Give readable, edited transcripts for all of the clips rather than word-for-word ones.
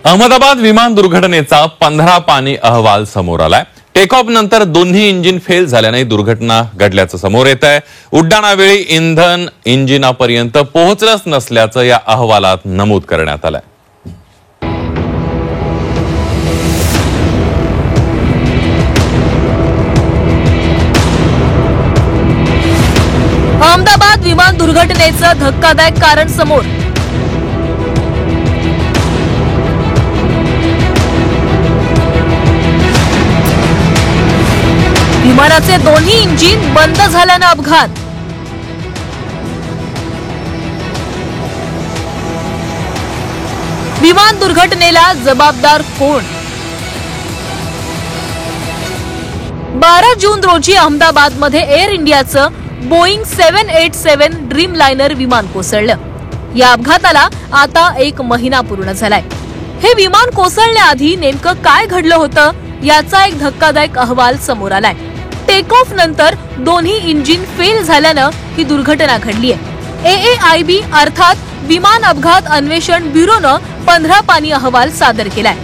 अहमदाबाद विमान दुर्घटनेचा 15 पानी अहवाल समोर आलाय। टेक ऑफ नंतर दोन्ही इंजिन फेल झाल्याने दुर्घटना घडल्याचं समोर येत आहे। उड्डाणावेळी इंधन इंजिनापर्यंत पोहोचलंच नसल्याचं या अहवालात नमूद करण्यात आलंय। अहमदाबाद विमान दुर्घटनेचं धक्कादायक कारण समोर। विमानाचे दोन्ही इंजिन बंद झाल्याने अपघात। विमान दुर्घटनेला जबाबदार कोण? 12 जून रोजी अहमदाबादमध्ये एअर इंडियाचं बोईंग 787 ड्रीम लाइनर विमान कोसळलं। या अपघाताला आता 1 महिना पूर्ण झालाय। हे विमान कोसळण्याआधी नेमकं काय घडलं होतं याचा एक धक्कादायक अहवाल समोर आलाय। टेक ऑफ नंतर दोन्ही इंजिन फेल झाल्यानं ही दुर्घटना घडली आहे। AAIB अर्थात विमान अपघात अन्वेषण ब्युरोनं 15 पानी अहवाल सादर केलाय।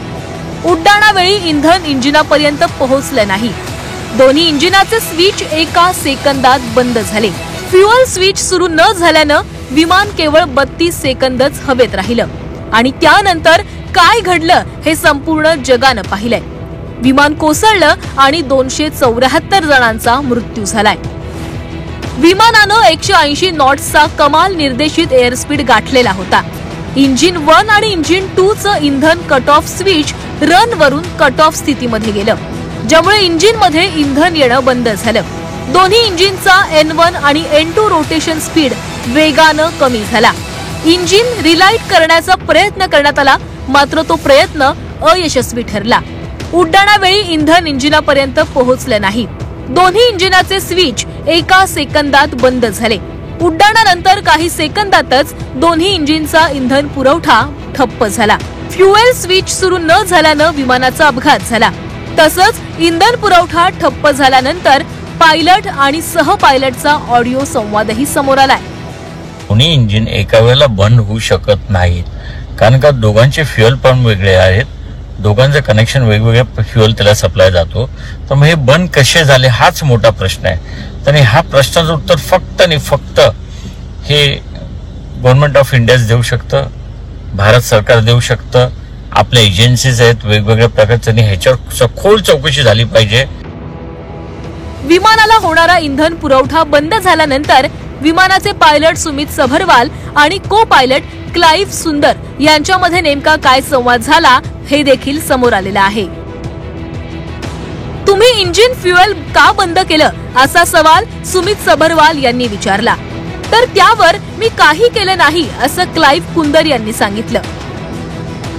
उड्डाणावेळी इंधन इंजिनापर्यंत पोहोचलं नाही। दोन्ही इंजिनाचे स्विच एका सेकंदात बंद झाले। फ्युएल स्विच सुरू न झाल्यानं विमान केवळ 32 सेकंदच हवेत राहिलं आणि त्यानंतर काय घडलं हे संपूर्ण जगानं पाहिलंय। विमान कोसळलं आणि 274 जणांचा मृत्यू झालाय। विमानानं 180 नॉट्सचा कमाल निर्देशित एअर स्पीड गाठलेला होता। इंजिन 1 आणि इंजिन 2 चं इंधन कट ऑफ स्विच रन वरून कट ऑफ स्थितीमध्ये गेलं, ज्यामुळे इंजिन मध्ये इंधन येणं बंद झालं। दोन्ही इंजिनचा N1 आणि N2 रोटेशन स्पीड वेगानं कमी झाला। इंजिन रिलाइट करण्याचा प्रयत्न करण्यात आला, मात्र तो प्रयत्न अयशस्वी ठरला। उड्डाणावेळी इंधन इंजिनापर्यंत पोहोचलं नाही। दोन्ही इंजिनाचे स्विच एका सेकंदात बंद झाले। उड्डाणानंतर काही सेकंदातच दोन्ही इंजिनचा इंधन पुरवठा ठप्प झाला। फ्युएल स्विच सुरू न झाल्यानं विमानाचा अपघात झाला। तसंच इंधन पुरवठा ठप्प झाल्यानंतर पायलट आणि सह पायलटचा ऑडिओ संवादही समोर आलाय। दोन्ही इंजिन एका वेळेला बंद होऊ शकत नाहीत, कारण का दोघांचे फ्युएल पंप वेगळे आहेत, दोघांचं कनेक्शन वेगवेगळ्या फ्युएल त्याला सप्लाय जातो। तर मग हे बंद कसे झाले हाच मोठा प्रश्न आहे। तर ह्या प्रश्नाचं उत्तर फक्त आणि फक्त हे गव्हर्नमेंट ऑफ इंडिया देऊ शकतं, भारत सरकार देऊ शकतं, आपल्या एजन्सीज आहेत वेगवेगळ्या प्रकारच्या, ह्याच्यावर सखोल चौकशी झाली पाहिजे। विमानाला होणारा इंधन पुरवठा बंद झाल्यानंतर विमानाचे पायलट सुमित सबरवाल आणि को पायलट क्लाइव्ह सुंदर यांच्यामध्ये नेमका काय संवाद झाला हे देखील समोर आलेलं आहे। तुम्ही इंजिन फ्युएल का बंद केलं असा सवाल सुमित सबरवाल यांनी विचारला, तर त्यावर मी काही केलं नाही असं क्लाइव्ह कुंदर यांनी सांगितलं।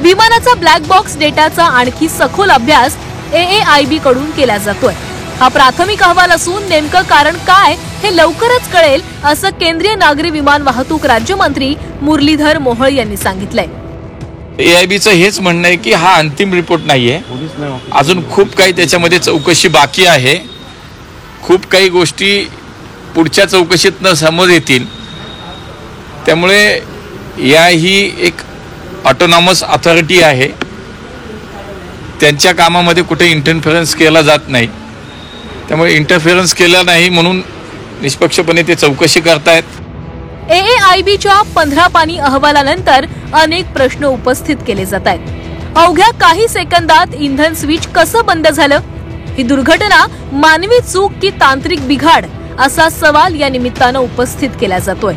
विमानाचा ब्लॅक बॉक्स डेटाचा आणखी सखोल अभ्यास AAIB कडून केला जातोय। हा प्राथमिक अहवाल असून नेमकं कारण काय हे लवकरच कळेल असं केंद्रीय नागरी विमान वाहतूक राज्यमंत्री मुरलीधर मोहोळ यांनी सांगितलंय। AIBचं हेच म्हणणं आहे की हा अंतिम रिपोर्ट नाहीये, अजून खूप काही त्याच्यामध्ये चौकशी बाकी आहे। खूप काही गोष्टी पुढच्या चौकशीतनं समोर येतील, त्यामुळे ही एक ऑटोनॉमस अथॉरिटी आहे, त्यांच्या कामामध्ये कुठे इंटरफेरन्स केला जात नाही। त्यामुळे इंटरफेरन्स केला नाही म्हणून निष्पक्षपणे ते चौकशी करतायत। AAIBच्या 15 पानी अहवालानंतर अनेक प्रश्न उपस्थित केले जात आहेत। अवघ्या काही सेकंदात इंधन स्विच कसं बंद झालं? ही दुर्घटना मानवी चूक की तांत्रिक बिघाड असा सवाल या निमित्तानं उपस्थित केला जातोय।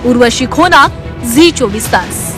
उर्वशी खोना, झी 24 तास।